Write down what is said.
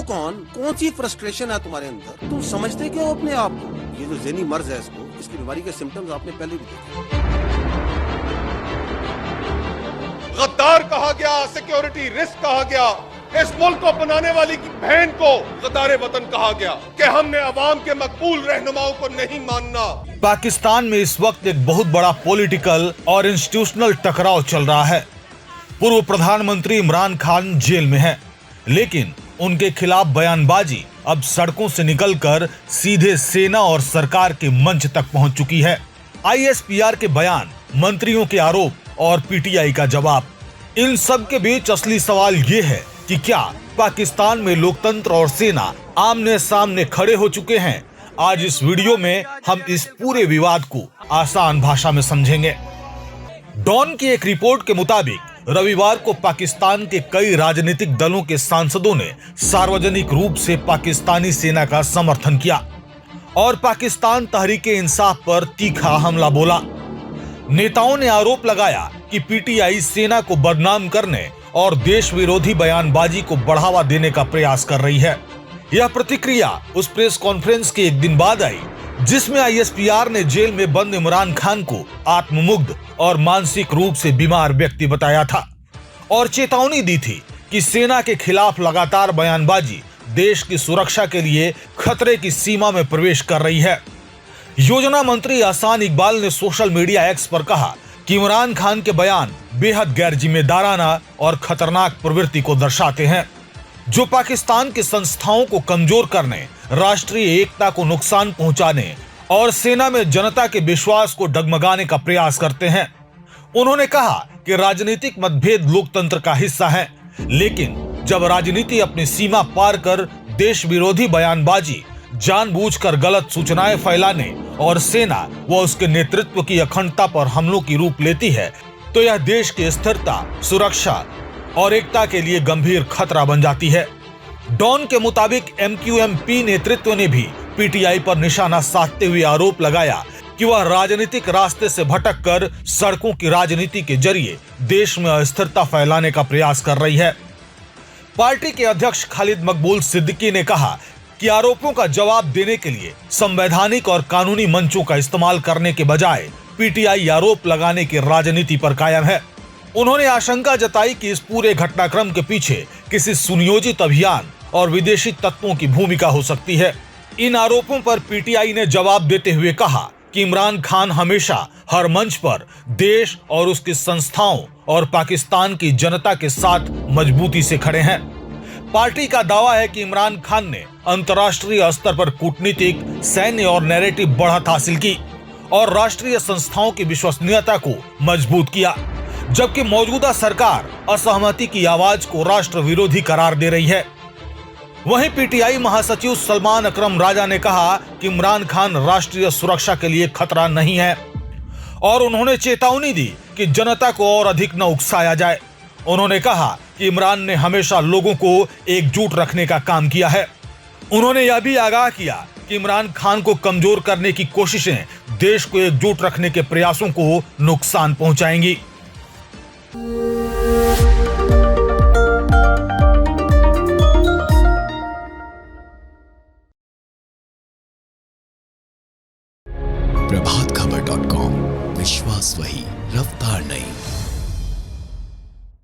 कौन सी फ्रस्ट्रेशन है तुम्हारे अंदर? तुम समझते क्यों अपने आप को? ये जो ज़हनी मर्ज है इसकी बीमारी के सिम्टम्स आपने पहले भी देखे। गद्दार कहा गया, सिक्योरिटी रिस्क कहा गया, इस मुल्क को बनाने वाली की बहन को गद्दारे वतन कहा गया कि हमने अवाम के मकबूल रहनुमाओं को नहीं मानना। पाकिस्तान में इस वक्त एक बहुत बड़ा पॉलिटिकल और इंस्टीट्यूशनल टकराव चल रहा है। पूर्व प्रधानमंत्री इमरान खान जेल में हैं, लेकिन उनके खिलाफ बयानबाजी अब सड़कों से निकलकर सीधे सेना और सरकार के मंच तक पहुंच चुकी है। ISPR के बयान, मंत्रियों के आरोप और PTI का जवाब, इन सब के बीच असली सवाल ये है कि क्या पाकिस्तान में लोकतंत्र और सेना आमने सामने खड़े हो चुके हैं? आज इस वीडियो में हम इस पूरे विवाद को आसान भाषा में समझेंगे। डॉन की एक रिपोर्ट के मुताबिक रविवार को पाकिस्तान के कई राजनीतिक दलों के सांसदों ने सार्वजनिक रूप से पाकिस्तानी सेना का समर्थन किया और पाकिस्तान तहरीक-ए-इंसाफ पर तीखा हमला बोला। नेताओं ने आरोप लगाया कि PTI सेना को बदनाम करने और देश विरोधी बयानबाजी को बढ़ावा देने का प्रयास कर रही है। यह प्रतिक्रिया उस प्रेस कॉन्फ्रेंस के एक दिन बाद आई जिसमें ISPR ने जेल में बंद इमरान खान को आत्ममुग्ध और मानसिक रूप से बीमार व्यक्ति बताया था और चेतावनी दी थी कि सेना के खिलाफ लगातार बयानबाजी देश की सुरक्षा के लिए खतरे की सीमा में प्रवेश कर रही है। योजना मंत्री अहसान इकबाल ने सोशल मीडिया X पर कहा कि इमरान खान के बयान बेहद गैर जिम्मेदाराना और खतरनाक प्रवृत्ति को दर्शाते हैं, जो पाकिस्तान की संस्थाओं को कमजोर करने, राष्ट्रीय एकता को नुकसान पहुंचाने और सेना में जनता के विश्वास को डगमगाने का प्रयास करते हैं। उन्होंने कहा कि राजनीतिक मतभेद लोकतंत्र का हिस्सा है, लेकिन जब राजनीति अपनी सीमा पार कर देश विरोधी बयानबाजी, जानबूझकर गलत सूचनाएं फैलाने और सेना व उसके नेतृत्व की अखंडता पर हमलों की रूप लेती है, तो यह देश की स्थिरता, सुरक्षा और एकता के लिए गंभीर खतरा बन जाती है। डॉन के मुताबिक MQMP नेतृत्व ने भी PTI पर निशाना साधते हुए आरोप लगाया कि वह राजनीतिक रास्ते से भटककर सड़कों की राजनीति के जरिए देश में अस्थिरता फैलाने का प्रयास कर रही है। पार्टी के अध्यक्ष खालिद मकबूल सिद्दीकी ने कहा कि आरोपों का जवाब देने के लिए संवैधानिक और कानूनी मंचों का इस्तेमाल करने के बजाय PTI आरोप लगाने की राजनीति पर कायम है। उन्होंने आशंका जताई कि इस पूरे घटनाक्रम के पीछे किसी सुनियोजित अभियान और विदेशी तत्वों की भूमिका हो सकती है। इन आरोपों पर PTI ने जवाब देते हुए कहा कि इमरान खान हमेशा हर मंच पर देश और उसकी संस्थाओं और पाकिस्तान की जनता के साथ मजबूती से खड़े हैं। पार्टी का दावा है कि इमरान खान ने अंतर्राष्ट्रीय स्तर पर कूटनीतिक, सैन्य और नैरेटिव बढ़त हासिल की और राष्ट्रीय संस्थाओं की विश्वसनीयता को मजबूत किया, जबकि मौजूदा सरकार असहमति की आवाज को राष्ट्र विरोधी करार दे रही है। वहीं PTI महासचिव सलमान अकरम राजा ने कहा कि इमरान खान राष्ट्रीय सुरक्षा के लिए खतरा नहीं है और उन्होंने चेतावनी दी कि जनता को और अधिक न उकसाया जाए। उन्होंने कहा कि इमरान ने हमेशा लोगों को एकजुट रखने का काम किया है। उन्होंने यह भी आगाह किया कि इमरान खान को कमजोर करने की कोशिशें देश को एकजुट रखने के प्रयासों को नुकसान पहुंचाएंगी।